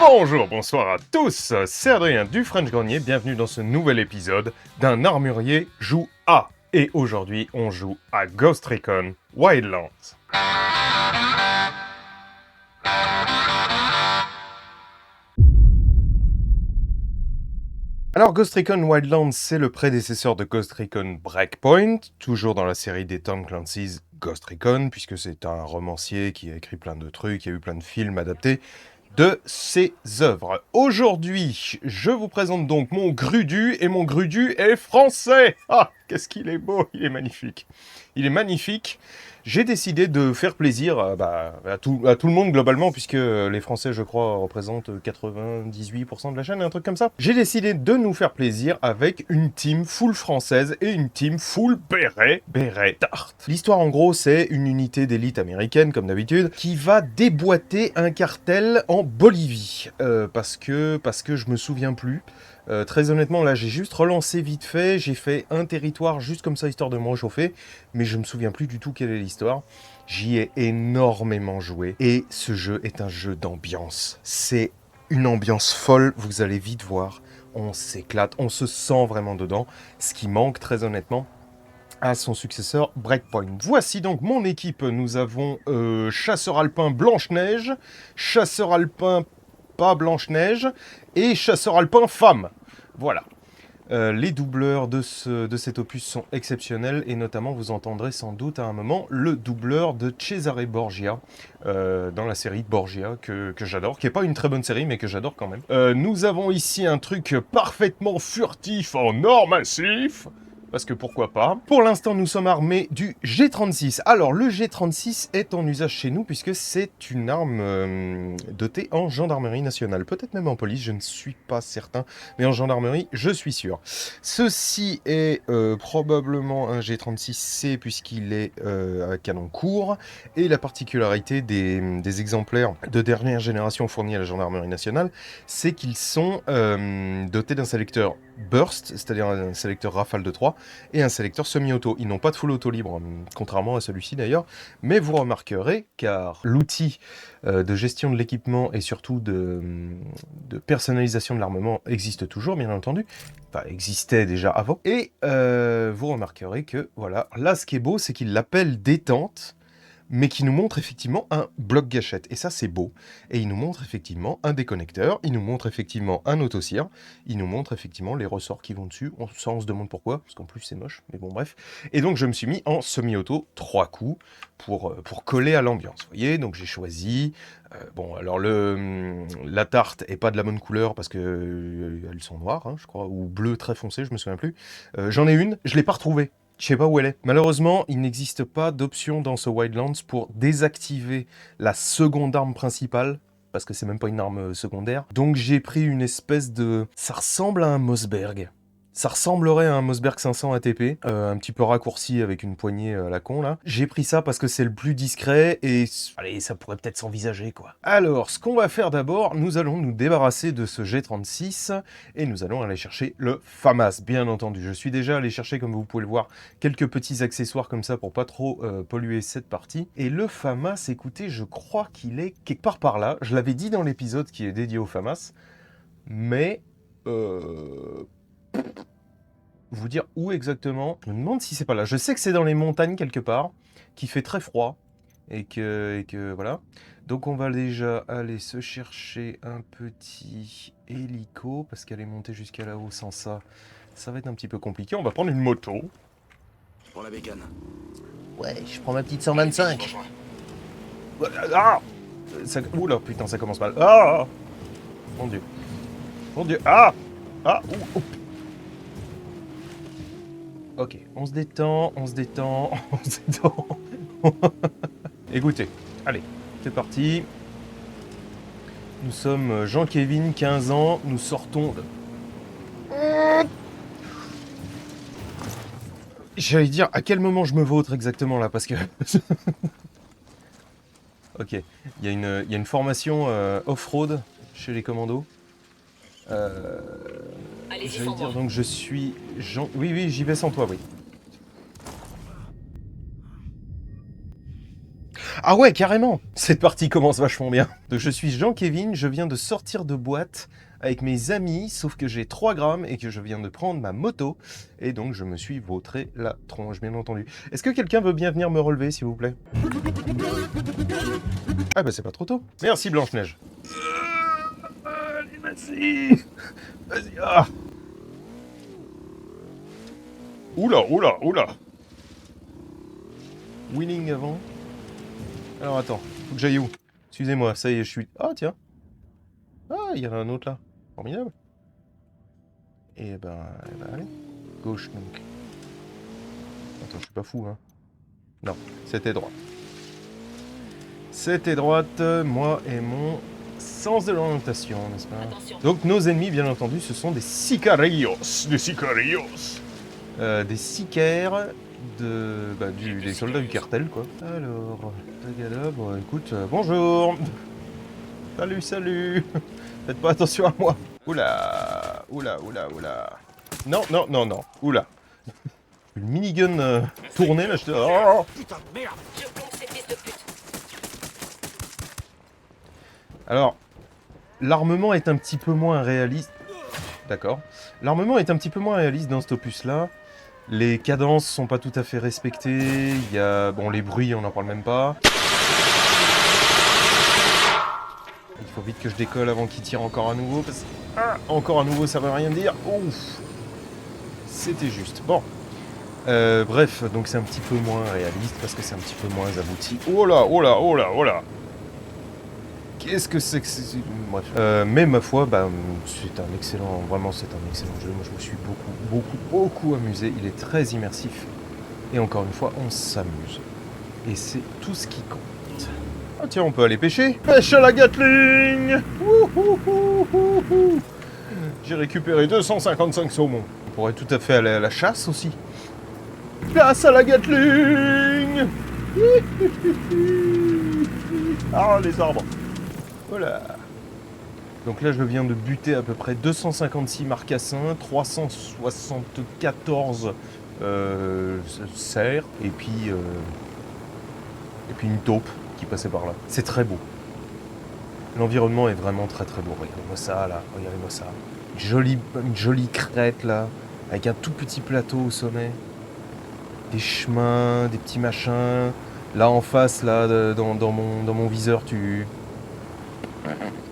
Bonjour, bonsoir à tous, c'est Adrien du French Grenier, bienvenue dans ce nouvel épisode d'Un armurier joue à. Et aujourd'hui, on joue à Ghost Recon Wildlands. Alors Ghost Recon Wildlands, c'est le prédécesseur de Ghost Recon Breakpoint, toujours dans la série des Tom Clancy's Ghost Recon, puisque c'est un romancier qui a écrit plein de trucs, il y a eu plein de films adaptés de ses œuvres. Aujourd'hui, je vous présente donc mon Grudu, et mon Grudu est français. Ah, qu'est-ce qu'il est beau, il est magnifique. Il est magnifique. J'ai décidé de faire plaisir à tout le monde globalement, puisque les Français, je crois, représentent 98% de la chaîne, un truc comme ça. J'ai décidé de nous faire plaisir avec une team full française et une team full béret tarte. L'histoire, en gros, c'est une unité d'élite américaine, comme d'habitude, qui va déboîter un cartel en Bolivie. Parce que je me souviens plus. Très honnêtement, là, j'ai juste relancé vite fait, j'ai fait un territoire juste comme ça, histoire de me réchauffer, mais je me souviens plus du tout quelle est l'histoire. J'y ai énormément joué, et ce jeu est un jeu d'ambiance. C'est une ambiance folle, vous allez vite voir, on s'éclate, on se sent vraiment dedans, ce qui manque, très honnêtement, à son successeur Breakpoint. Voici donc mon équipe, nous avons chasseur alpin Blanche-Neige, chasseur alpin pas Blanche-Neige, et chasseur alpin femme. Voilà. Les doubleurs de cet opus sont exceptionnels, et notamment vous entendrez sans doute à un moment le doubleur de Cesare Borgia, dans la série Borgia, que j'adore, qui n'est pas une très bonne série, mais que j'adore quand même. Nous avons ici un truc parfaitement furtif en or massif, parce que pourquoi pas. Pour l'instant, nous sommes armés du G36. Alors, le G36 est en usage chez nous, puisque c'est une arme dotée en gendarmerie nationale. Peut-être même en police, je ne suis pas certain. Mais en gendarmerie, je suis sûr. Ceci est probablement un G36C, puisqu'il est à canon court. Et la particularité des exemplaires de dernière génération fournis à la gendarmerie nationale, c'est qu'ils sont dotés d'un sélecteur burst, c'est-à-dire un sélecteur rafale de 3, et un sélecteur semi-auto. Ils n'ont pas de full auto libre, contrairement à celui-ci d'ailleurs, mais vous remarquerez, car l'outil de gestion de l'équipement et surtout de personnalisation de l'armement existe toujours, bien entendu, enfin existait déjà avant, et vous remarquerez que, voilà, là ce qui est beau, c'est qu'il l'appelle détente, mais qui nous montre effectivement un bloc gâchette. Et ça, c'est beau. Et il nous montre effectivement un déconnecteur, il nous montre effectivement un autocire, il nous montre effectivement les ressorts qui vont dessus. Ça, on se demande pourquoi, parce qu'en plus, c'est moche, mais bon, bref. Et donc, je me suis mis en semi-auto, 3 coups, pour coller à l'ambiance. Vous voyez, donc j'ai choisi... bon, alors, la tarte est pas de la bonne couleur, parce que elles sont noires, hein, je crois, ou bleu très foncé, je me souviens plus. J'en ai une, je l'ai pas retrouvée. Je sais pas où elle est. Malheureusement, il n'existe pas d'option dans ce Wildlands pour désactiver la seconde arme principale, parce que c'est même pas une arme secondaire. Donc j'ai pris une espèce de... Ça ressemble à un Mossberg. Ça ressemblerait à un Mossberg 500 ATP, un petit peu raccourci avec une poignée à la con là. J'ai pris ça parce que c'est le plus discret et allez, ça pourrait peut-être s'envisager quoi. Alors, ce qu'on va faire d'abord, nous allons nous débarrasser de ce G36 et nous allons aller chercher le FAMAS, bien entendu. Je suis déjà allé chercher, comme vous pouvez le voir, quelques petits accessoires comme ça pour pas trop polluer cette partie. Et le FAMAS, écoutez, je crois qu'il est quelque part par là. Je l'avais dit dans l'épisode qui est dédié au FAMAS, mais... vous dire où exactement. Je me demande si c'est pas là. Je sais que c'est dans les montagnes quelque part, qu'il fait très froid et que voilà. Donc on va déjà aller se chercher un petit hélico parce qu'aller monter jusqu'à là-haut sans ça, ça va être un petit peu compliqué. On va prendre une moto. Je prends la bécane. Ouais, je prends ma petite 125. Ah ça... Oula, putain, ça commence mal. Ah mon dieu. Mon dieu. Ah ah ouh. Ok, on se détend, on se détend, on se détend. Écoutez, allez, c'est parti. Nous sommes Jean-Kévin, 15 ans, nous sortons de... J'allais dire, à quel moment je me vautre exactement là, parce que... Ok, il y a une formation off-road chez les commandos. J'allais dire, donc je suis... Oui, oui, j'y vais sans toi, oui. Ah ouais, carrément. Cette partie commence vachement bien. Donc je suis Jean-Kévin, je viens de sortir de boîte avec mes amis, sauf que j'ai 3 grammes et que je viens de prendre ma moto. Et donc je me suis vautré la tronche, bien entendu. Est-ce que quelqu'un veut bien venir me relever, s'il vous plaît? Ah bah c'est pas trop tôt. Merci Blanche-Neige. Allez, vas-y. Vas-y, ah. Oula, oula, oula. Winning avant. Alors attends, faut que j'aille où? Excusez-moi, ça y est, je suis... Ah tiens. Ah, il y en a un autre là. Formidable. Et ben allez. Gauche donc. Attends, je suis pas fou, hein. Non, c'était droite. C'était droite, moi et mon sens de l'orientation, n'est-ce pas? Attention. Donc nos ennemis, bien entendu, ce sont des sicarios. Des sicarios. Des sicaires des soldats du cartel, quoi. Alors, tagada, bon, écoute, bonjour. Salut, salut. Faites pas attention à moi. Oula, oula, oula, oula. Non, non, non, non. Oula. Le minigun tourné, là, je te... Oh. Putain de merde. Je compte ces fils de pute. Alors, l'armement est un petit peu moins réaliste. D'accord. L'armement est un petit peu moins réaliste dans cet opus-là. Les cadences sont pas tout à fait respectées. Il y a... Bon, les bruits, on n'en parle même pas. Il faut vite que je décolle avant qu'il tire encore à nouveau. Parce... Ah, encore à nouveau, ça veut rien dire. Ouf. C'était juste. Bon. Bref, donc c'est un petit peu moins réaliste parce que c'est un petit peu moins abouti. Oh là, oh là, oh là, oh là. Qu'est-ce que c'est que c'est... Bref. Mais ma foi, bah, c'est un excellent... Vraiment, c'est un excellent jeu. Moi, je me suis beaucoup amusé. Il est très immersif. Et encore une fois, on s'amuse. Et c'est tout ce qui compte. Ah tiens, on peut aller pêcher. Pêche à la Gatling. Wouhouhouhouhou. J'ai récupéré 255 saumons. On pourrait tout à fait aller à la chasse aussi. Chasse à la Gatling. Ah, les arbres. Voilà. Donc là, je viens de buter à peu près 256 marcassins, 374 cerfs, et puis une taupe qui passait par là. C'est très beau. L'environnement est vraiment très très beau. Regardez-moi ça, là. Regardez-moi ça. Une jolie crête, là, avec un tout petit plateau au sommet. Des chemins, des petits machins. Là, en face, là, dans mon viseur, tu...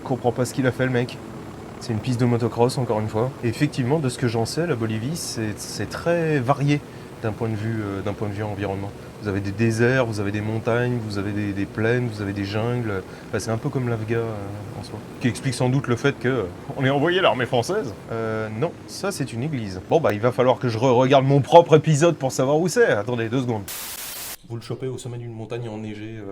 comprends pas ce qu'il a fait, le mec. C'est une piste de motocross, encore une fois. Et effectivement, de ce que j'en sais, la Bolivie, c'est très varié d'un point de vue environnement. Vous avez des déserts, vous avez des montagnes, vous avez des plaines, vous avez des jungles. Enfin, c'est un peu comme l'Afga en soi. Qui explique sans doute le fait que on ait envoyé l'armée française. Non, ça c'est une église. Bon bah il va falloir que je regarde mon propre épisode pour savoir où c'est. Attendez 2 secondes. Vous le chopez au sommet d'une montagne enneigée.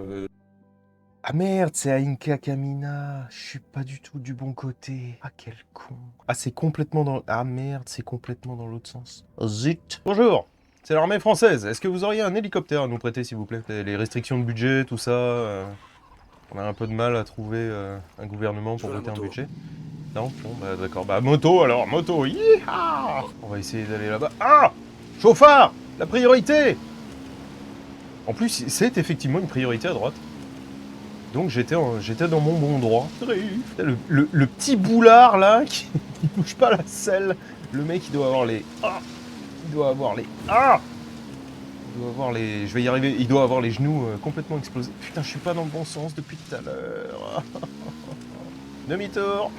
Ah merde, c'est à Inca Camina. Je suis pas du tout du bon côté. Ah quel con. Ah c'est complètement dans... Ah merde, c'est complètement dans l'autre sens. Zut. Bonjour. C'est l'armée française. Est-ce que vous auriez un hélicoptère à nous prêter, s'il vous plaît? Les restrictions de budget, tout ça... on a un peu de mal à trouver un gouvernement pour voter un budget. Non? Bon, bah d'accord. Bah moto alors, moto. Yeeha. On va essayer d'aller là-bas. Ah! Chauffard! La priorité! En plus, c'est effectivement une priorité à droite. Donc j'étais dans mon bon droit. Le petit boulard là, qui bouge pas la selle. Le mec, il doit avoir les... Ah! Il doit avoir les... Ah! Il doit avoir les... Je vais y arriver. Il doit avoir les genoux complètement explosés. Putain, je suis pas dans le bon sens depuis tout à l'heure. Demi-tour.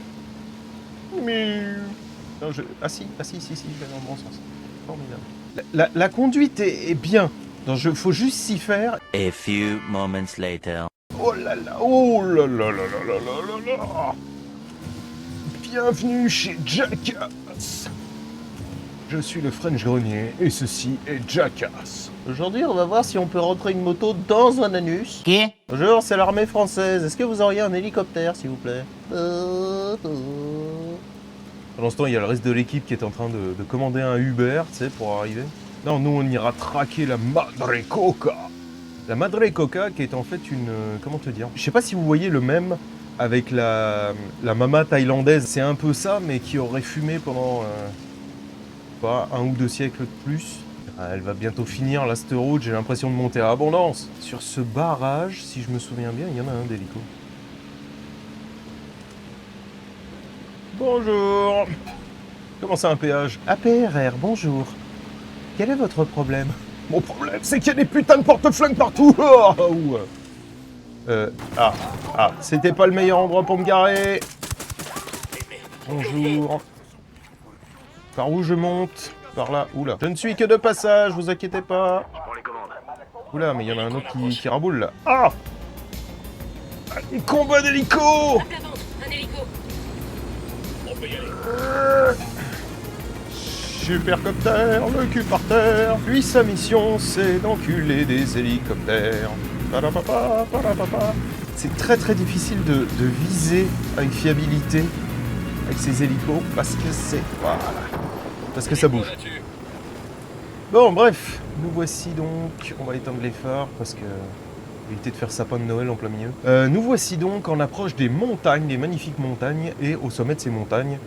Non, Ah si, je vais dans le bon sens. Formidable. La conduite est bien. Faut juste s'y faire. A few moments later. Oh là là, oh là là là là là là là là. Bienvenue chez Jackass. Je suis le French Grenier et ceci est Jackass. Aujourd'hui, on va voir si on peut rentrer une moto dans un anus. Qui? Bonjour, c'est l'armée française. Est-ce que vous auriez un hélicoptère, s'il vous plaît? Pendant ce temps, il y a le reste de l'équipe qui est en train de commander un Uber, tu sais, pour arriver. Non, nous, on ira traquer la Madre Coca. La Madre Coca, qui est en fait une... comment te dire? Je sais pas si vous voyez le mème avec la mama thaïlandaise. C'est un peu ça, mais qui aurait fumé pendant... pas 1 ou 2 siècles de plus. Ah, elle va bientôt finir, là, cette route, j'ai l'impression de monter à abondance. Sur ce barrage, si je me souviens bien, il y en a un d'hélico. Bonjour. Comment c'est un péage? APRR, bonjour. Quel est votre problème? Mon problème, c'est qu'il y a des putains de porte-flingues partout. C'était pas le meilleur endroit pour me garer. Bonjour. Par où je monte? Par là. Oula. Je ne suis que de passage, vous inquiétez pas. Je prends les commandes. Oula, mais il y en a un autre qui raboule là. Ah! Un combat d'hélico! Un hélico. Supercoptère, le cul par terre. Lui, sa mission, c'est d'enculer des hélicoptères. Parapapa, parapapa. C'est très très difficile de viser avec fiabilité avec ces hélicos parce que c'est... Voilà. Parce que ça bouge. Bon, bref. Nous voici donc... On va éteindre les phares parce que... éviter de faire sapin de Noël en plein milieu. Nous voici donc en approche des montagnes, des magnifiques montagnes. Et au sommet de ces montagnes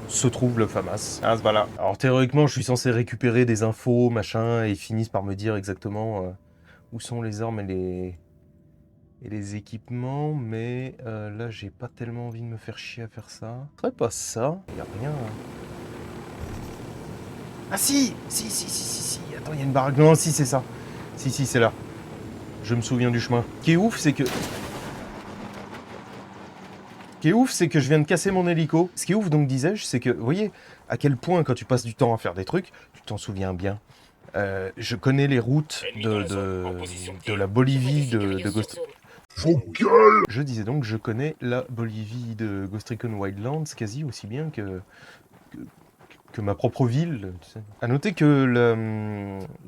se trouve le FAMAS. Ah, ce voilà. Alors théoriquement, je suis censé récupérer des infos, machin, et ils finissent par me dire exactement où sont les armes et les équipements, mais là, j'ai pas tellement envie de me faire chier à faire ça. Ce serait pas ça. Il y a rien. Ah si. Attends, il y a une baraque. Non, si, c'est ça. Si, c'est là. Je me souviens du chemin. Ce qui est ouf, c'est que... je viens de casser mon hélico. Ce qui est ouf, donc, disais-je, c'est que, vous voyez, à quel point, quand tu passes du temps à faire des trucs, tu t'en souviens bien. Je connais les routes de la Bolivie de Ghost... Je disais donc, je connais la Bolivie de Ghost Recon Wildlands quasi aussi bien que ma propre ville. Tu sais. À noter que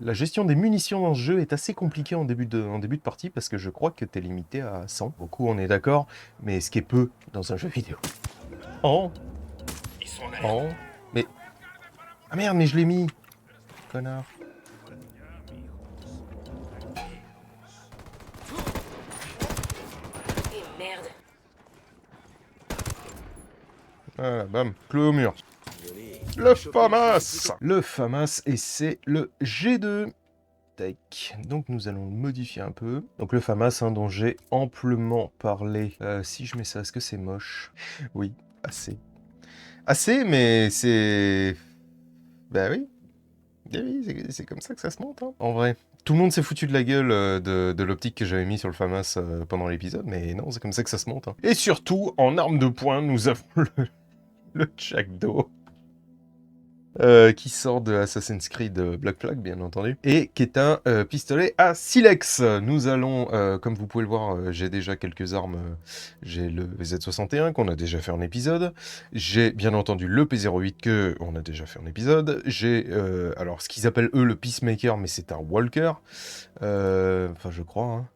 la gestion des munitions dans ce jeu est assez compliquée en début de partie parce que je crois que t'es limité à 100. Beaucoup, on est d'accord, mais ce qui est peu dans un jeu vidéo. Oh. Mais... Ah merde, mais je l'ai mis. Connard. Merde. Voilà, bam, clou au mur. Le FAMAS! Le FAMAS, et c'est le G2. Tac. Donc nous allons le modifier un peu. Donc le FAMAS, hein, dont j'ai amplement parlé. Si je mets ça, est-ce que c'est moche? Oui, assez. Assez, mais c'est... Bah oui. Eh oui, c'est comme ça que ça se monte, hein. En vrai. Tout le monde s'est foutu de la gueule de l'optique que j'avais mis sur le FAMAS pendant l'épisode, mais non, c'est comme ça que ça se monte. Hein. Et surtout, en arme de poing, nous avons le Jackdaw. Qui sort de Assassin's Creed Black Flag, bien entendu, et qui est un pistolet à silex. Nous allons, comme vous pouvez le voir, j'ai déjà quelques armes. J'ai le VZ61 qu'on a déjà fait en épisode. J'ai bien entendu le P08 que on a déjà fait en épisode. J'ai, alors ce qu'ils appellent eux le Peacemaker, mais c'est un Walker. Enfin, je crois. Hein.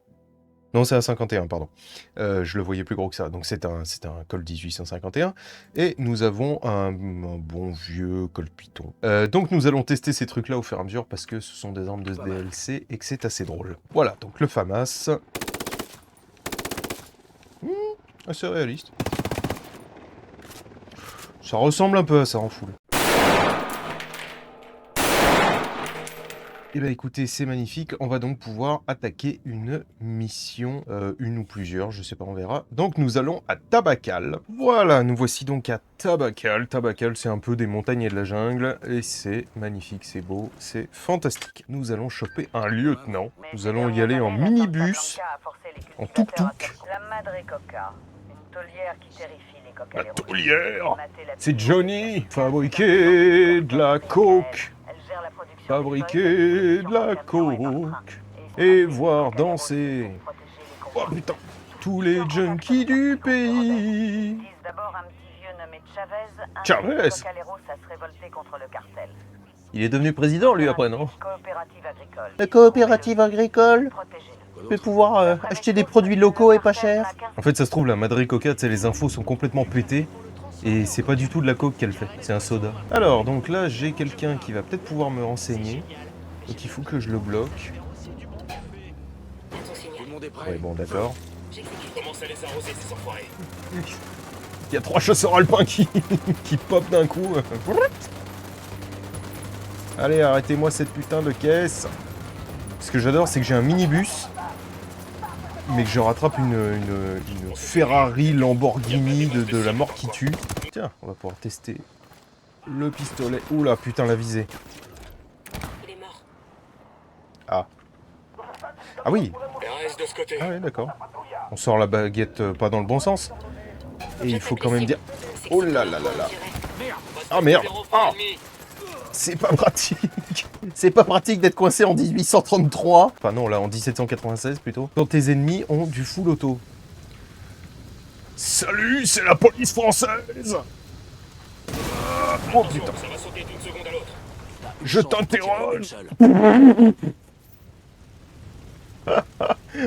Non, c'est un 51, pardon. Je le voyais plus gros que ça. Donc c'est un Colt 1851. Et nous avons un bon vieux Colt Python. Donc nous allons tester ces trucs-là au fur et à mesure parce que ce sont des armes de DLC et que c'est assez drôle. Voilà, donc le FAMAS. Assez réaliste. Ça ressemble un peu à ça en full. Eh bien écoutez, c'est magnifique, on va donc pouvoir attaquer une mission, une ou plusieurs, je sais pas, on verra. Donc nous allons à Tabacal. Voilà, nous voici donc à Tabacal. Tabacal, c'est un peu des montagnes et de la jungle, et c'est magnifique, c'est beau, c'est fantastique. Nous allons choper un lieutenant, nous allons y aller en minibus, en tuk-tuk. La Madre Coca, une taulière qui terrifie les coqs à La taulière, c'est Johnny, fabriquer de la coke. Fabriquer de la coke et voir danser, oh putain, tous les junkies du pays. D'abord un petit vieux nommé Chavez. Chavez. Il est devenu président lui après, non? La coopérative agricole peut pouvoir acheter des produits locaux et pas chers. En fait, ça se trouve, la Madre Coca, tu sais, les infos sont complètement pétées. Et c'est pas du tout de la coke qu'elle fait, c'est un soda. Alors, donc là, j'ai quelqu'un qui va peut-être pouvoir me renseigner. Donc il faut que je le bloque. Ouais, bon, d'accord. Il y a 3 chasseurs alpins qui pop d'un coup. Allez, arrêtez-moi cette putain de caisse. Ce que j'adore, c'est que j'ai un minibus, mais que je rattrape une Ferrari Lamborghini de la mort qui tue. Tiens, on va pouvoir tester le pistolet. Oula, putain, la visée. Il est mort. Ah. Ah oui. Reste de ce côté. Ah oui, d'accord. On sort la baguette pas dans le bon sens. Et il faut quand même dire... Oh là là là là. Ah merde. Ah. C'est pas pratique. C'est pas pratique d'être coincé en 1833. Enfin non, là en 1796 plutôt. Quand tes ennemis ont du full auto. Salut, c'est la police française. Oh putain. Ça va sauter d'une seconde à l'autre. Je t'interroge.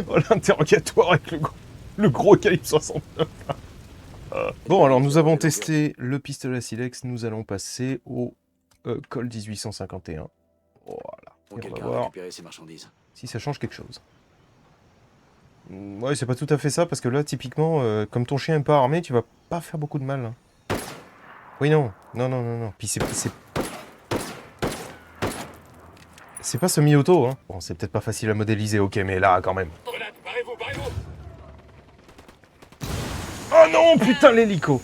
Oh, l'interrogatoire avec le gros calibre 69. Bon, alors nous avons testé le pistolet à silex. Nous allons passer au Colt 1851. Voilà. Et on va Quelqu'un a voir récupéré ses marchandises. si ça change quelque chose. Ouais, c'est pas tout à fait ça, parce que là, typiquement, comme ton chien est pas armé, tu vas pas faire beaucoup de mal. Hein. Oui, non. Non. Puis c'est pas semi-auto, hein. Bon, c'est peut-être pas facile à modéliser, ok, mais là, quand même. Grenade, barrez-vous, barrez-vous. Oh non, putain, l'hélico.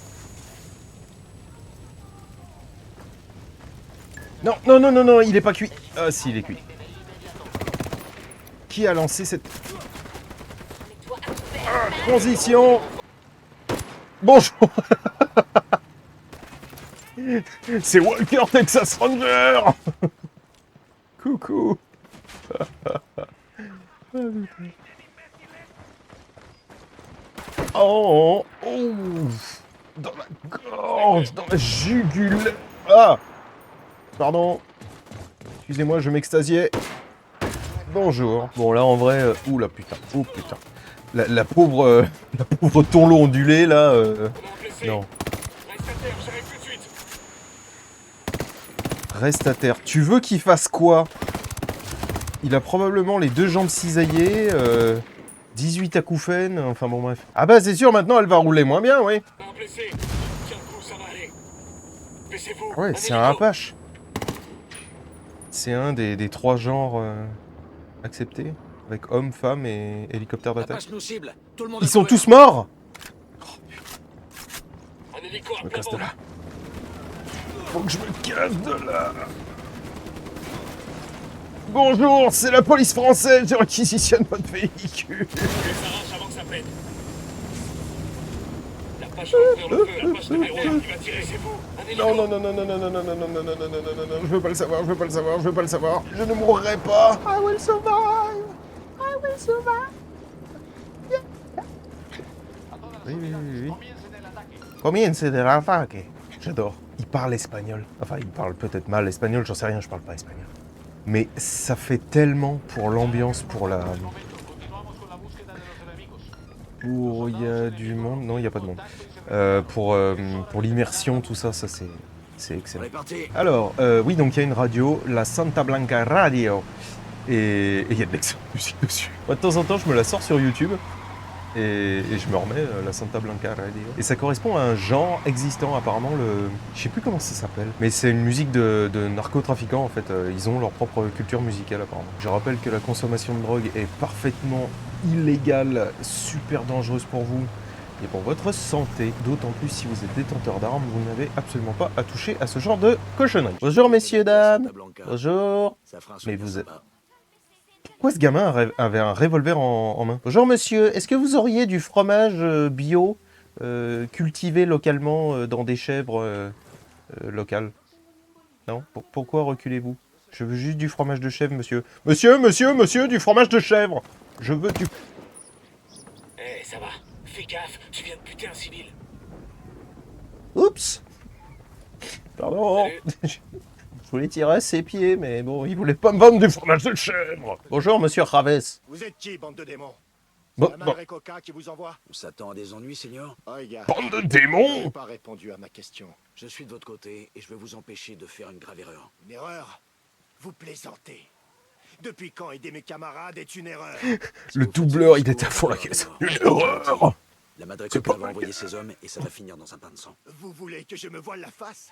Non, il est pas cuit. Ah, si, il est cuit. Qui a lancé cette... transition. Bonjour. C'est Walker Texas Ranger. Coucou. Oh, dans la gorge, dans la jugulaire. Ah, pardon. Excusez-moi, je m'extasiais. Bonjour. Bon, là, en vrai... ouh, la putain. Oh, putain. La pauvre tonleau ondulé, là... non. Reste à terre, j'arrive tout de suite. Reste à terre. Tu veux qu'il fasse quoi? Il a probablement les deux jambes cisaillées, 18 acouphènes, enfin bon bref. Ah bah c'est sûr, maintenant elle va rouler moins bien, oui. Un blessé. Tiens le coup, ça va aller. Baissez-vous. Ouais, c'est un Apache. C'est un des trois genres acceptés, avec homme, femme et hélicoptère d'attaque. Apache nous cible. Tout le monde Ils sont tous morts. Un hélico Je me à casse de plein là. Faut que je me casse de là. Bonjour, c'est la police française, je réquisitionne votre véhicule. vent. Ça avant que ça pète. L'Apache va ouvrir le feu. L'Apache numéro 1 qui va tirer, c'est vous. Un hélico. Non, je veux pas le savoir, je ne mourrai pas. I will survive. Oui. Comience de l'attaque. J'adore. Il parle espagnol. Enfin, il parle peut-être mal espagnol, j'en sais rien, je parle pas espagnol. Mais ça fait tellement pour l'ambiance, pour la... Pour... Il y a du monde? Non, il n'y a pas de monde. Pour l'immersion, tout ça, c'est excellent. On est parti. Alors, oui, donc il y a une radio, la Santa Blanca Radio. Et il y a de l'excellente musique dessus. Moi, de temps en temps, je me la sors sur YouTube. Et je me remets la Santa Blanca Radio. Et ça correspond à un genre existant, apparemment, je sais plus comment ça s'appelle. Mais c'est une musique de narcotrafiquants, en fait. Ils ont leur propre culture musicale, apparemment. Je rappelle que la consommation de drogue est parfaitement illégale, super dangereuse pour vous et pour votre santé. D'autant plus si vous êtes détenteur d'armes, vous n'avez absolument pas à toucher à ce genre de cochonnerie. Bonjour, messieurs, dames. Santa Blanca. Bonjour. Ça fera un Mais souvenir vous êtes... sympa. Pourquoi ce gamin avait un revolver en main? Bonjour monsieur, est-ce que vous auriez du fromage bio cultivé localement dans des chèvres locales? Non? Pourquoi reculez-vous? Je veux juste du fromage de chèvre, monsieur. Monsieur, du fromage de chèvre! Je veux du... Eh, ça va. Fais gaffe, tu viens de buter un civil. Oups! Pardon. Salut. Je voulais tirer à ses pieds, mais bon, il voulait pas me vendre du fromage de chèvre. Bonjour, monsieur Raves. Vous êtes qui, bande de démons? Bon, La madre Coca qui vous envoie? On s'attend à des ennuis, seigneur. Oh, gars, bande de vous démons! n'avez pas répondu à ma question. Je suis de votre côté et je vais vous empêcher de faire une grave erreur. Une erreur? Vous plaisantez. Depuis quand aider mes camarades est une erreur? Le doubleur, il était à fond la caisse. Une erreur! La Madre C'est Coca pas va ma envoyer gueule. ses hommes et ça va finir dans un bain de sang. Vous voulez que je me voile la face?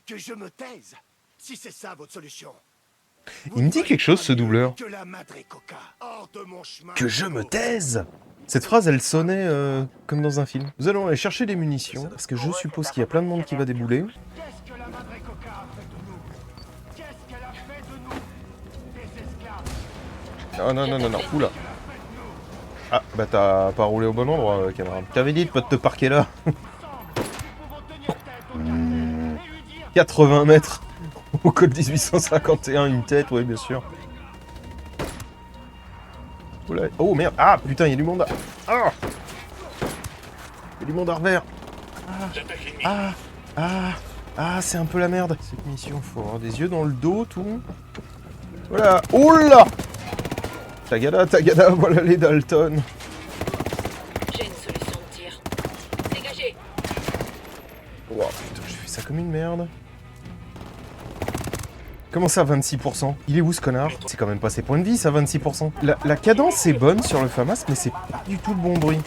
Que je me taise? Si c'est ça votre solution. Il me dit quelque chose, ce doubleur. Que la Madre Coca. Hors de mon chemin. Que je me taise! Cette phrase, elle sonnait comme dans un film. Nous allons aller chercher des munitions, parce que je suppose qu'il y a plein de monde qui va débouler. Qu'est-ce que la Madre Coca a fait de nous? Qu'est-ce qu'elle a fait de nous? Des esclaves. Non, non, non, non, non, oula. Ah, bah t'as pas roulé au bon endroit, camarade. T'avais dit de pas te parquer là. 80 mètres au code 1851, une tête, ouais, bien sûr. Oula. Oh merde, ah putain, il y a du monde. Ah, il y a du monde à revers. Ah, c'est un peu la merde. Cette mission, faut avoir des yeux dans le dos, tout. Voilà, oula. Tagada, voilà les Dalton. J'ai une solution de tir. Dégagez. Wow, putain, j'ai fait ça comme une merde. Comment ça, 26%? Il est où ce connard? C'est quand même pas ses points de vie, ça, 26%. La cadence est bonne sur le FAMAS, mais c'est pas du tout le bon bruit.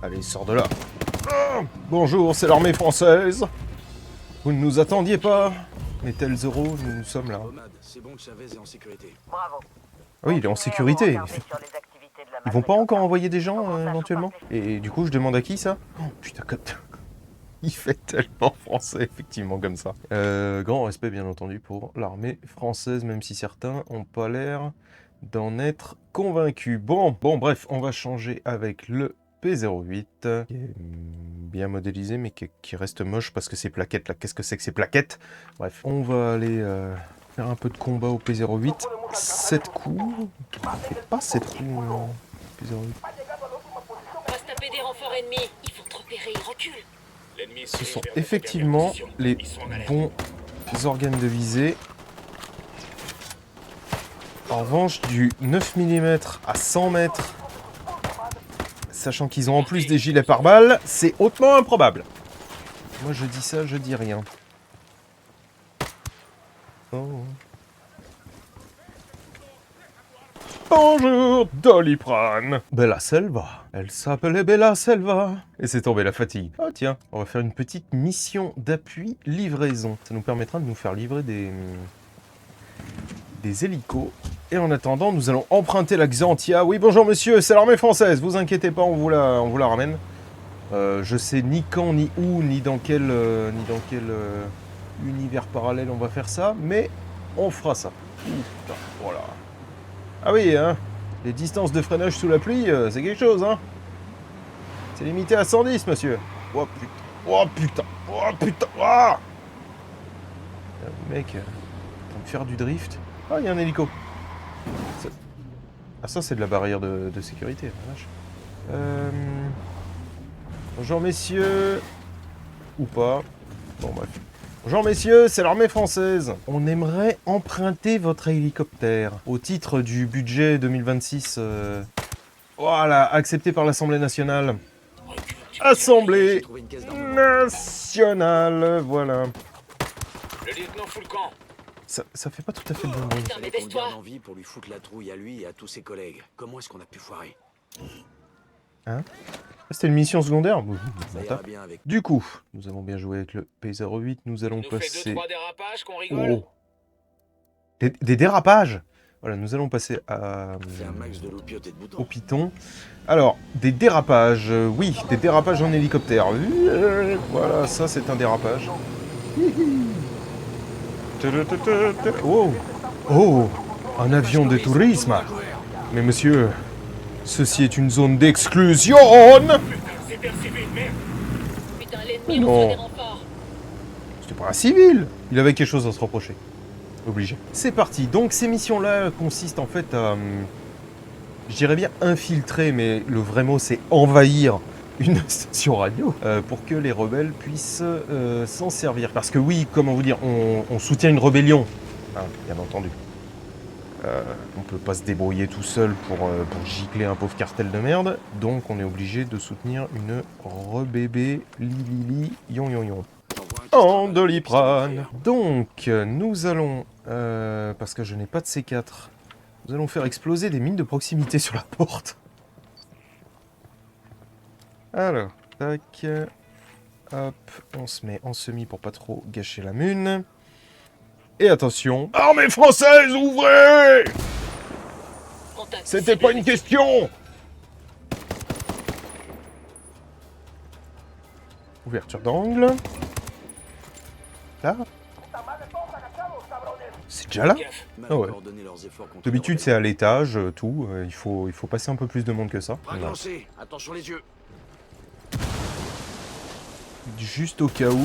Allez, sors de là. Ah, bonjour, c'est l'armée française. Vous ne nous attendiez pas. Mais tel Zoro, nous sommes là. C'est bon que Chavez est en sécurité. Bravo. Ah oui, il est en sécurité. Ils vont pas encore envoyer des gens, Comment ça, éventuellement? chauffard, c'est Et du coup, je demande à qui, ça? Oh, putain, comme... Il fait tellement français, effectivement, comme ça. Grand respect, bien entendu, pour l'armée française, même si certains n'ont pas l'air d'en être convaincus. Bon, bref, on va changer avec le P08, qui est bien modélisé, mais qui reste moche parce que ces plaquettes, là, qu'est-ce que c'est que ces plaquettes? Bref, on va aller faire un peu de combat au P08. 7 coups. Et pas 7 coups, P08. On va se taper des renforts ennemis. Ils vont te repérer, ils reculent. L'ennemi Ce se sont dirige vers effectivement notre dernière les position. Ils sont en alerte. bons organes de visée. En revanche, du 9 mm à 100 mètres, sachant qu'ils ont en plus des gilets pare-balles, c'est hautement improbable. Moi je dis ça, je dis rien. Oh. Bonjour, Doliprane. Bella Selva. Elle s'appelait Bella Selva. Et c'est tombé la fatigue. Ah tiens, on va faire une petite mission d'appui livraison. Ça nous permettra de nous faire livrer des hélicos. Et en attendant, nous allons emprunter la Xantia. Oui, bonjour monsieur, c'est l'armée française. Vous inquiétez pas, on vous la ramène. Je sais ni quand, ni où, ni dans quel univers parallèle on va faire ça, mais on fera ça. Putain, voilà. Ah oui, hein, les distances de freinage sous la pluie, c'est quelque chose, hein. C'est limité à 110, monsieur. Oh putain, oh putain, oh putain, oh le mec, en train de faire du drift. Ah, il y a un hélico. Ah, ça, c'est de la barrière de sécurité, la vache. Bonjour, messieurs. Ou pas. Bon, bref. Bonjour messieurs, c'est l'armée française. On aimerait emprunter votre hélicoptère au titre du budget 2026. Voilà, accepté par l'Assemblée nationale. Assemblée nationale, voilà. Le lieutenant fout le camp. Ça fait pas tout à fait le bon bruit. Putain, mais Fallait qu'on baisse-toi. garde en vie pour lui foutre la trouille à lui et à tous ses collègues. Comment est-ce qu'on a pu foirer? C'était une mission secondaire. Bon, Ça ira bien avec. du coup, nous avons bien joué avec le P08. Nous allons Nous fait passer... 2-3 dérapages qu'on rigole. Oh. Des dérapages. Voilà, nous allons passer à... Fais un max de loupiote et de au boutons. Python. Alors, des dérapages. Oui, des dérapages en hélicoptère. Voilà, ça c'est un dérapage. Oh, oh, un avion de tourisme. Mais monsieur, ceci est une zone d'exclusion. C'est un civil, merde. Putain, l'ennemi Non. reçoit des renforts. C'était pas un civil. Il avait quelque chose à se reprocher. Obligé. C'est parti. Donc ces missions-là consistent en fait à... je dirais bien infiltrer, mais le vrai mot c'est envahir une station radio pour que les rebelles puissent s'en servir. Parce que oui, comment vous dire, on soutient une rébellion, hein, bien entendu. On peut pas se débrouiller tout seul pour gicler un pauvre cartel de merde, donc on est obligé de soutenir une rebébé li yon yon yon. En Doliprane. Donc, nous allons, parce que je n'ai pas de C4, nous allons faire exploser des mines de proximité sur la porte. Alors, tac. Hop, on se met en semi pour pas trop gâcher la mune. Et attention... Armée française, ouvrez! Contact C'était pas une question! Ouverture d'angle. Là. C'est déjà là? Ah ouais. D'habitude c'est à l'étage, tout. Il faut passer un peu plus de monde que ça. Bras Non. lancés, attention les yeux. Juste au cas où.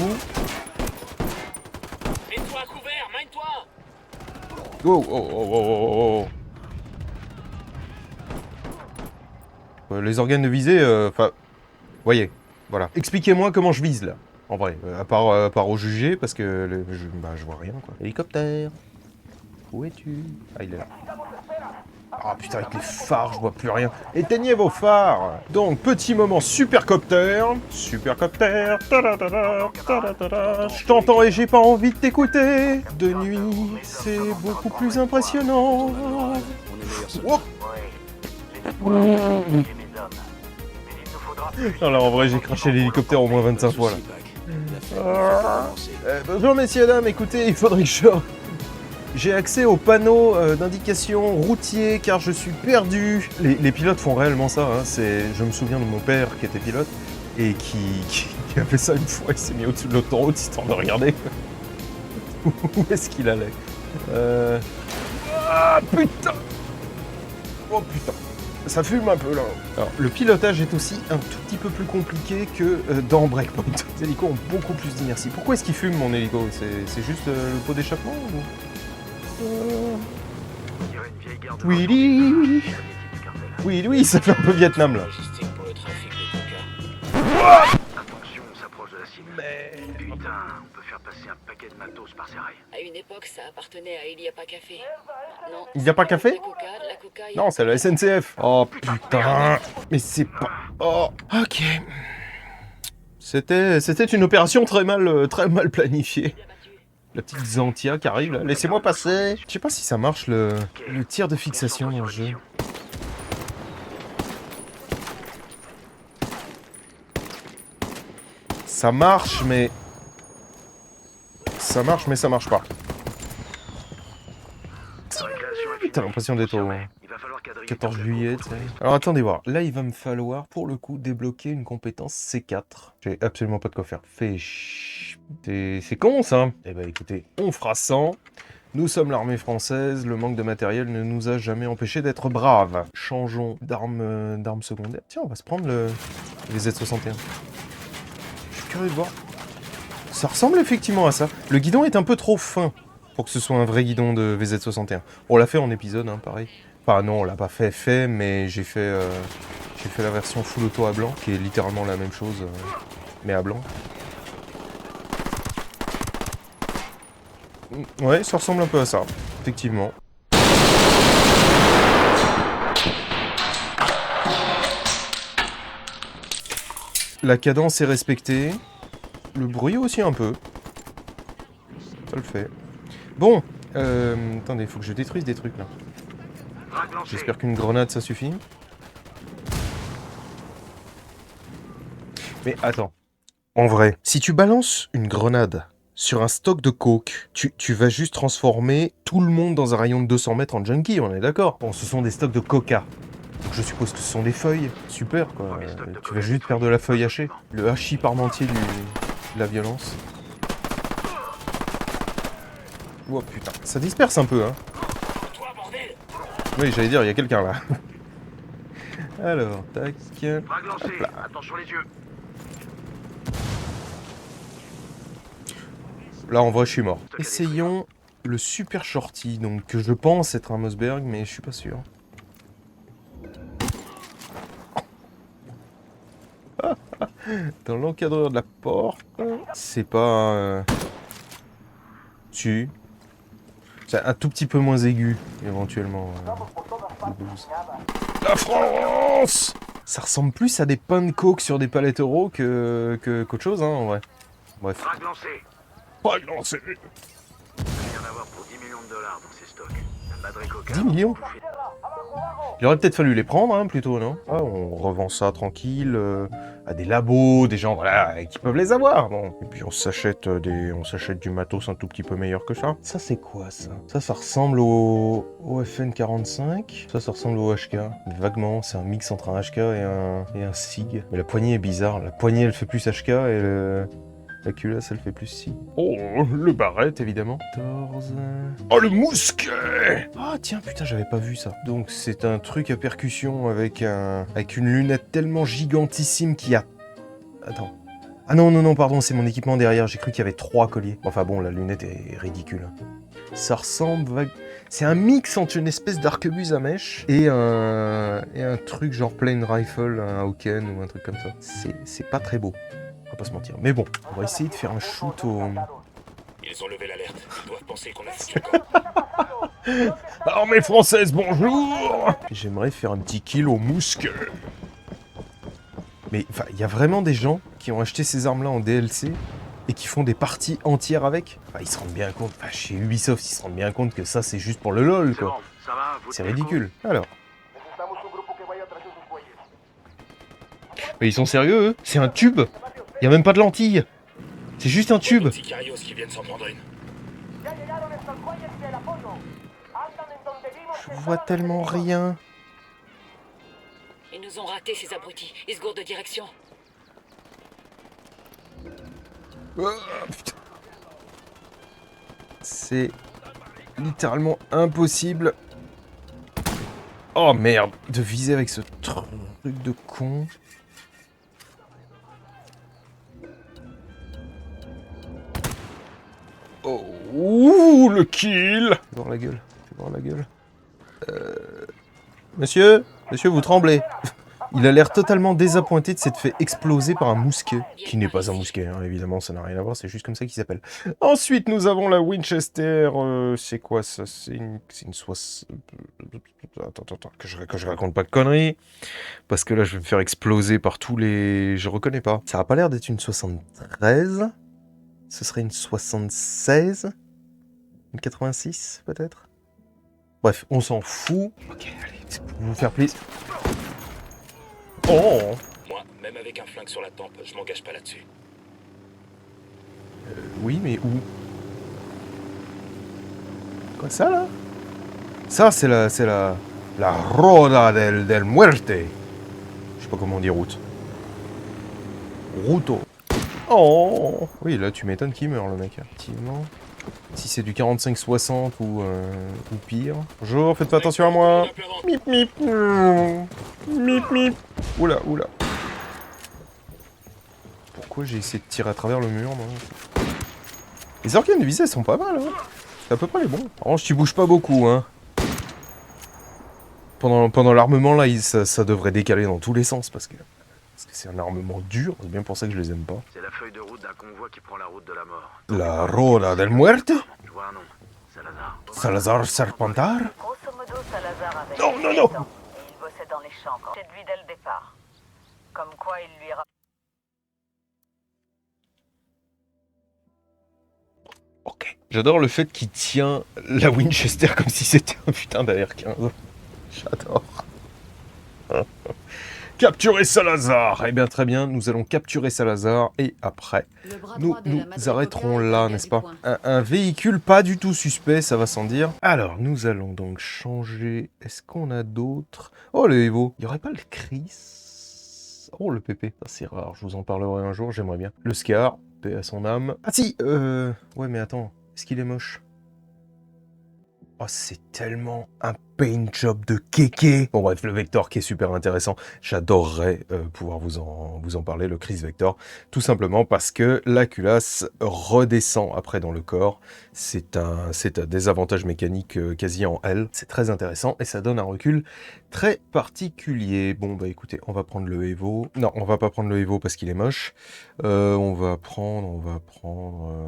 Mets-toi à couvert, mine-toi. Oh, oh, oh, oh, oh, oh. Les organes de visée, enfin... voyez, voilà. Expliquez-moi comment je vise, là. En vrai, à part au jugé, parce que je vois rien, quoi. Hélicoptère. Où es-tu? Ah, il est là. Ah putain, avec les phares, je vois plus rien. Éteignez vos phares. Donc, petit moment supercopter. Supercopter. Ta-da-da-da, ta-da-da-da. Je t'entends et j'ai pas envie de t'écouter. De nuit, c'est beaucoup plus impressionnant. Oh. Non, là, en vrai, j'ai craché l'hélicoptère au moins 25 fois, là. Bonjour, messieurs, dames, écoutez, il faudrait que je... J'ai accès au panneau d'indication routier car je suis perdu. Les pilotes font réellement ça. Hein. Je me souviens de mon père qui était pilote et qui a fait ça une fois. Il s'est mis au-dessus de l'autoroute histoire de regarder où est-ce qu'il allait. Ah putain! Oh putain! Ça fume un peu là. Alors, le pilotage est aussi un tout petit peu plus compliqué que dans Breakpoint. Les hélicos ont beaucoup plus d'inertie. Pourquoi est-ce qu'il fume mon hélico? C'est juste le pot d'échappement ou... Oui, oui, oui, ça fait un peu Vietnam là. Logistique pour le trafic de coca. Attention, on s'approche de la cible. Putain, on peut faire passer un paquet de matos par ses rails. À une époque, ça appartenait à Il y a pas café. Non. Il y a pas café? La coca, Non, c'est la SNCF. Oh putain. Mais c'est pas... Oh, ok. C'était une opération très mal planifiée. La petite Xantia qui arrive là. Laissez-moi passer. Je sais pas si ça marche le tir de fixation dans le jeu. Ça marche, mais... Ça marche, mais ça marche pas. T'as l'impression d'être au 14 juillet, tu sais. Alors attendez voir. Là, il va me falloir, pour le coup, débloquer une compétence C4. J'ai absolument pas de quoi faire. C'est con, ça. Eh ben, écoutez, on fera 100. Nous sommes l'armée française. Le manque de matériel ne nous a jamais empêché d'être braves. Changeons d'arme secondaire. Tiens, on va se prendre les Z61. Je suis curieux de voir. Ça ressemble effectivement à ça. Le guidon est un peu trop fin pour que ce soit un vrai guidon de VZ61. On l'a fait en épisode, hein, pareil. Enfin non, on l'a pas fait, mais j'ai fait la version full auto à blanc, qui est littéralement la même chose, mais à blanc. Ouais, ça ressemble un peu à ça, effectivement. La cadence est respectée. Le bruit aussi un peu. Ça le fait. Bon, attendez, il faut que je détruise des trucs là. J'espère qu'une grenade ça suffit. Mais attends, en vrai, si tu balances une grenade sur un stock de coke, tu vas juste transformer tout le monde dans un rayon de 200 mètres en junkie, on est d'accord? Bon, ce sont des stocks de coca. Donc je suppose que ce sont des feuilles. Super quoi. Tu vas juste faire de la feuille hachée. Le hachis parmentier de la violence. Oh putain, ça disperse un peu hein. Toi, bordel. Oui, j'allais dire, il y a quelqu'un là. Alors, tac. Bras lancés, attention les yeux. Là, en vrai, je suis mort. Essayons le super shorty, donc que je pense être un Mossberg, mais je suis pas sûr. Dans l'encadreur de la porte, c'est pas... Si. C'est un tout petit peu moins aigu, éventuellement. Le 12. La France! Ça ressemble plus à des pains de coke sur des palettes euros qu'autre chose, hein, en vrai. Bref. Bras lancés. Pas lancé. Il va y en avoir pour 10 millions de dollars dans ces stocks. Madricoca. 10 millions. Il aurait peut-être fallu les prendre, hein, plutôt, non? Ah, on revend ça tranquille à des labos, des gens, voilà, qui peuvent les avoir, bon. Et puis on s'achète du matos un tout petit peu meilleur que ça. Ça, c'est quoi, ça? Ça ressemble au FN45. Ça ressemble au HK. Vaguement, c'est un mix entre un HK et un SIG. Mais la poignée est bizarre. La poignée, elle fait plus HK et la culasse, elle fait plus SIG. Oh, le barrette, évidemment. 14... Oh, le mousquet! Ah, tiens, putain, j'avais pas vu ça. Donc, c'est un truc à percussion avec une lunette tellement gigantissime qu'il y a... Attends. Ah non, pardon, c'est mon équipement derrière. J'ai cru qu'il y avait 3 colliers. Enfin bon, la lunette est ridicule. Ça ressemble... C'est un mix entre une espèce d'arquebuse à mèche et un truc genre plain rifle, un Hawken ou un truc comme ça. C'est pas très beau. On va pas se mentir. Mais bon, on va essayer de faire un shoot au... Ils ont levé l'alerte. Ils doivent penser qu'on a foutu le camp. Armée française, bonjour! J'aimerais faire un petit kill au mousquet. Mais enfin, il y a vraiment des gens qui ont acheté ces armes-là en DLC et qui font des parties entières avec. Enfin, ils se rendent bien compte, enfin, chez Ubisoft, ils se rendent bien compte que ça, c'est juste pour le LOL, C'est quoi. bon, ça va, vous C'est tenez le coup? ridicule. Alors. Mais ils sont sérieux, eux? C'est un tube? Il y a même pas de lentilles. C'est juste un tube. Sicarios qui viennent s'en prendre une. Je vois tellement rien. Ils nous ont ratés, ces abrutis. Ils se gourdent de direction. Oh, putain. C'est littéralement impossible. Oh merde, de viser avec ce truc de con. Oh, ouh, le kill. Fais voir la gueule, fais voir la gueule. Monsieur, vous tremblez. Il a l'air totalement désappointé de s'être fait exploser par un mousquet. Qui n'est pas un mousquet, hein, évidemment, ça n'a rien à voir, c'est juste comme ça qu'il s'appelle. Ensuite, nous avons la Winchester. C'est quoi ça? C'est une Attends, que je raconte pas de conneries. Parce que là, je vais me faire exploser par tous les... Je reconnais pas. Ça a pas l'air d'être une 73. Ce serait une 76. Une 86, peut-être. Bref, on s'en fout. Ok, allez, c'est pour vous faire plaisir. Oh! Moi, même avec un flingue sur la tempe, je m'engage pas là-dessus. Oui, mais où? Quoi, ça, là? Ça, c'est la Roda del Muerte. Je sais pas comment on dit route. Ruto. Oh! Oui, là, tu m'étonnes qu'il meurt, le mec, effectivement. Si c'est du 45-60 ou pire. Bonjour, faites pas attention à moi. Mip, mip. Mip, mip. Oula. Pourquoi j'ai essayé de tirer à travers le mur, moi? Les organes de visée sont pas mal, hein. C'est à peu près les bons. En revanche, tu bouges pas beaucoup, hein. Pendant l'armement, là, ça devrait décaler dans tous les sens, parce que c'est un armement dur. C'est bien pour ça que je les aime pas. C'est la feuille de route d'un convoi qui prend la route de la mort. La Roda del Muerte? Je vois un nom. Salazar. Salazar Serpentar? Grosso modo, Salazar avait Non, 18 non. ans, et il bossait dans les champs quand c'est de lui dès le départ. Comme quoi il lui Ok. J'adore le fait qu'il tient la Winchester comme si c'était un putain d'AR-15. J'adore. Capturer Salazar. Eh bien, très bien, nous allons capturer Salazar et après, nous arrêterons là, n'est-ce pas? Un véhicule pas du tout suspect, ça va sans dire. Alors, nous allons donc changer. Est-ce qu'on a d'autres? Oh, le Evo. Il n'y aurait pas le Chris? Oh, le PP. Ça, c'est rare, je vous en parlerai un jour, j'aimerais bien. Le Scar, paix à son âme. Ah si, ouais, mais attends, est-ce qu'il est moche? Oh, c'est tellement un paint job de kéké. Bon bref, le Vector qui est super intéressant. J'adorerais pouvoir vous en parler, le Chris Vector. Tout simplement parce que la culasse redescend après dans le corps. C'est un désavantage mécanique quasi en L. C'est très intéressant et ça donne un recul très particulier. Bon bah écoutez, on va prendre le Evo. Non, on va pas prendre le Evo parce qu'il est moche. On va prendre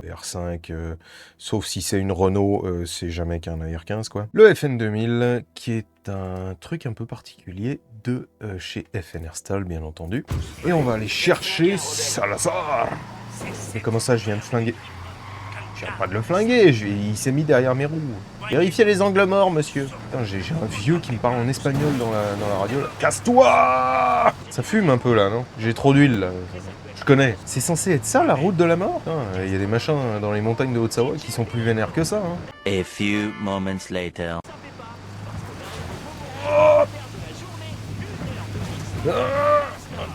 R5, sauf si c'est une Renault, c'est jamais qu'un AR-15 quoi. Le FN2000 qui est un truc un peu particulier de chez FNR Stall bien entendu. Et on va aller chercher Salazar. Mais comment ça, je viens de flinguer? J'arrête pas de le flinguer, il s'est mis derrière mes roues. Vérifiez les angles morts, monsieur. Putain, j'ai un vieux qui me parle en espagnol dans la radio, là. Casse-toi! Ça fume un peu, là, non? J'ai trop d'huile, là. Je connais. C'est censé être ça, la route de la mort? Il y a des machins dans les montagnes de Haute-Savoie qui sont plus vénères que ça, hein. A few moments later.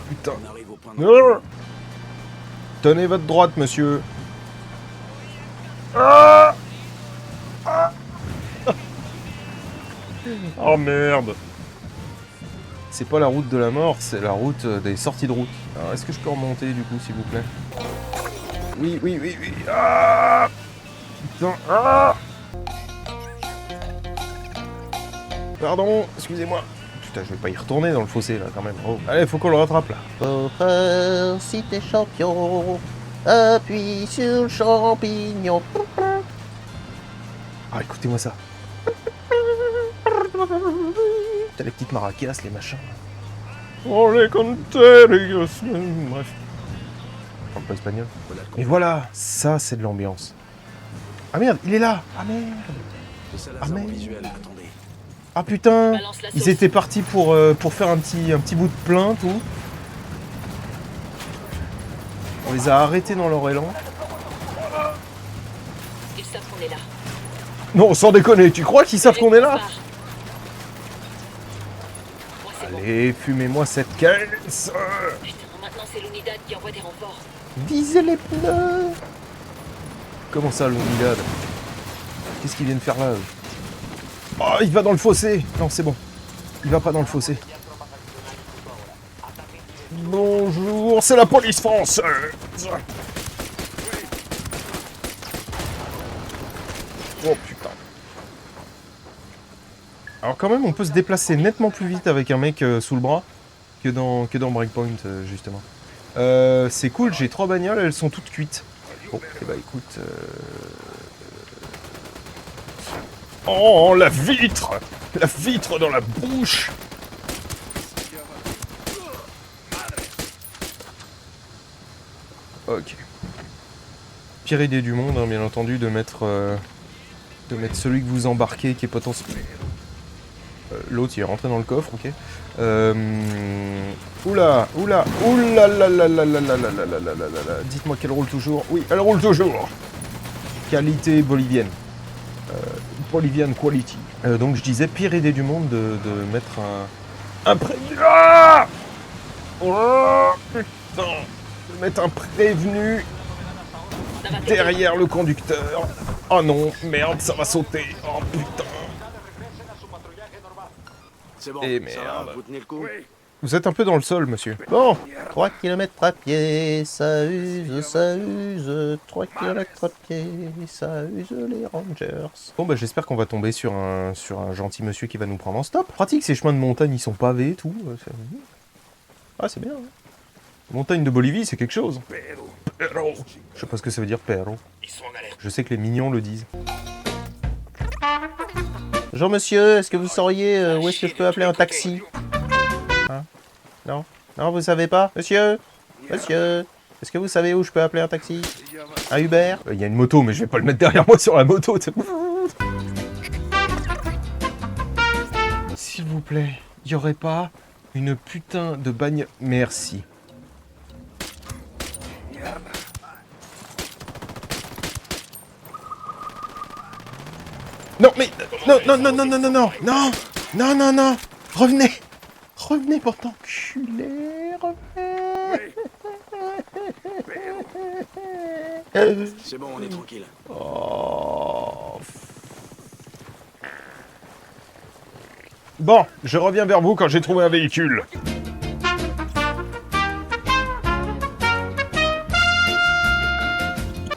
Putain. Ah. Tenez votre droite, monsieur. Ah. Ah. Oh merde. C'est pas la route de la mort, c'est la route des sorties de route. Alors, est-ce que je peux remonter, du coup, s'il vous plaît? Oui, oui, oui, oui. Ah. Putain. Ah. Pardon, excusez-moi. Putain, je vais pas y retourner dans le fossé, là, quand même. Oh. Allez, faut qu'on le rattrape, là. Coffreur, si t'es champion, appuie sur le champignon. Ah, écoutez-moi ça. T'as les petites maracas, les machins. Oh, les conterios. Bref. Je parle pas espagnol. Mais voilà, ça, c'est de l'ambiance. Ah merde, il est là. Ah merde. Ah merde. Ah putain. Balance la Ils sauce. étaient partis pour faire un petit bout de plein, tout. On les a arrêtés dans leur élan. Ils savent qu'on est là. Non, sans déconner, tu crois qu'ils savent qu'on est là? Moi, c'est bon. Allez, fumez-moi cette caisse. Putain, maintenant c'est l'unidad qui envoie des renforts. Visez les pneus. Comment ça, l'unidad? Qu'est-ce qu'ils viennent faire là? Oh, il va dans le fossé. Non, c'est bon. Il va pas dans le fossé. Bonjour, c'est la police française. Oh putain. Alors quand même, on peut se déplacer nettement plus vite avec un mec sous le bras que dans Breakpoint, justement. C'est cool, j'ai 3 bagnoles, elles sont toutes cuites. Bon, et bah écoute... Oh, la vitre! La vitre dans la bouche! Ok. Pire idée du monde, hein, bien entendu, de mettre celui que vous embarquez qui est potentiel. L'autre, il est rentré dans le coffre, ok. Oula, oula, oula la la la la la la la la la la la. Dites-moi qu'elle roule toujours. Oui, elle roule toujours. Qualité bolivienne. Bolivian quality. Donc je disais, pire idée du monde de mettre un prévenu. Ah oh, putain. De mettre un prévenu Ça va t'aider. derrière le conducteur. Oh non, merde, ça va sauter. Oh putain. C'est bon, Et ça merde. va, vous tenez le coup? Vous êtes un peu dans le sol, monsieur. Bon, 3 km à pied, ça use, ça use. 3 km à pied, ça use les Rangers. bon bah j'espère qu'on va tomber sur un gentil monsieur qui va nous prendre en stop. Pratique, ces chemins de montagne, ils sont pavés et tout. Ah, c'est bien. Hein. Montagne de Bolivie, c'est quelque chose. Perro. Je sais pas ce que ça veut dire, perro. Ils sont en alerte. Je sais que les mignons le disent. Bonjour monsieur, est-ce que vous sauriez où est-ce que je peux appeler un taxi? Hein? Non? Non, vous savez pas? Monsieur? Monsieur? Est-ce que vous savez où je peux appeler un taxi? Un Uber? Il y a une moto, mais je vais pas le mettre derrière moi sur la moto. S'il vous plaît, y aurait pas une putain de bagnole... Merci. Non, mais... Non, non, non, non, non, non, non, non, non, non, non, revenez. Revenez, pourtant. Culé, revenez. C'est bon, on est tranquille. Oh. Bon, je reviens vers vous quand j'ai trouvé un véhicule.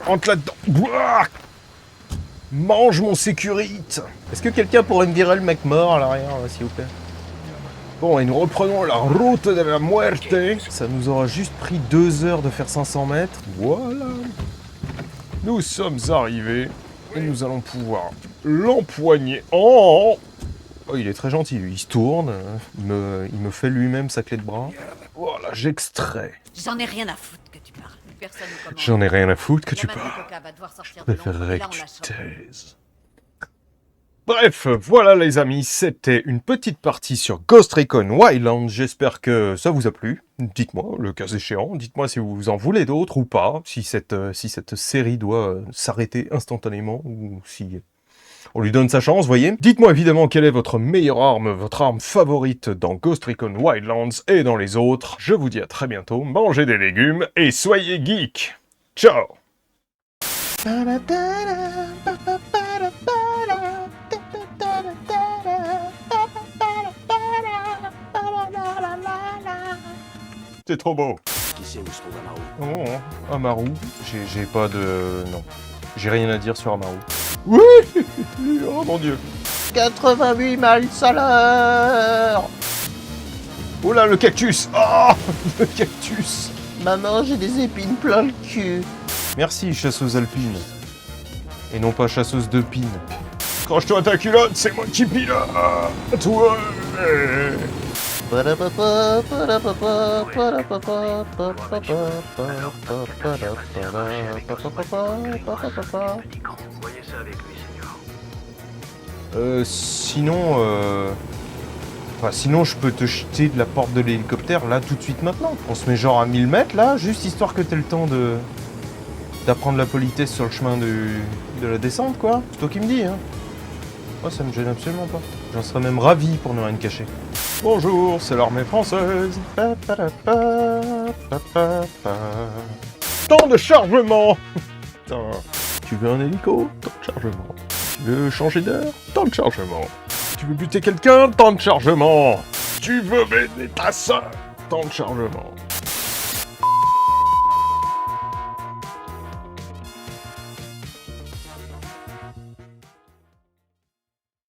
Entre là-dedans. Bouah. Mange mon sécurite. Est-ce que quelqu'un pourrait me virer le mec mort à l'arrière, là, s'il vous plaît? Bon, et nous reprenons la route de la muerte. Ça nous aura juste pris 2 heures de faire 500 mètres. Voilà. Nous sommes arrivés et nous allons pouvoir l'empoigner. Oh, oh, il est très gentil, lui. Il se tourne. Il me fait lui-même sa clé de bras. Voilà, j'extrais. J'en ai rien à foutre que tu parles. Personne aux commandes. J'en ai rien à foutre que La tu Madame parles. Coca va devoir sortir Je de l'ombre, préférerais et là, que on tu la chope. taises. Bref, voilà les amis, c'était une petite partie sur Ghost Recon Wildlands. J'espère que ça vous a plu. Dites-moi, le cas échéant, dites-moi si vous en voulez d'autres ou pas, si cette série doit s'arrêter instantanément ou si on lui donne sa chance, voyez. Dites-moi évidemment quelle est votre meilleure arme, votre arme favorite dans Ghost Recon Wildlands et dans les autres. Je vous dis à très bientôt, mangez des légumes et soyez geeks. Ciao. C'est trop beau. Qui sait où se trouve Amaru? Oh, Amaru. J'ai pas de... Non. J'ai rien à dire sur Amaru. Oui. Oh mon dieu. 88 miles à l'heure. Oh là, le cactus. Oh, le cactus. Maman, j'ai des épines plein le cul. Merci, chasseuse alpine. Et non pas chasseuse de pine. Croche-toi ta culotte, c'est moi qui pilote. Toi. Vous voyez ça avec lui, Seigneur. Sinon je peux te jeter de la porte de l'hélicoptère là tout de suite maintenant. On se met genre à 1000 mètres là, juste histoire que t'aies le temps d'apprendre la politesse sur le chemin de la descente quoi. C'est toi qui me dis hein. Moi ça me gêne absolument pas. J'en serais même ravi pour ne rien cacher. Bonjour, c'est l'armée française. Temps de chargement. Putain. Tu veux un hélico? Temps de chargement. Tu veux changer d'heure? Temps de chargement. Tu veux buter quelqu'un? Temps de chargement. Tu veux baiser ta sœur? Temps de chargement.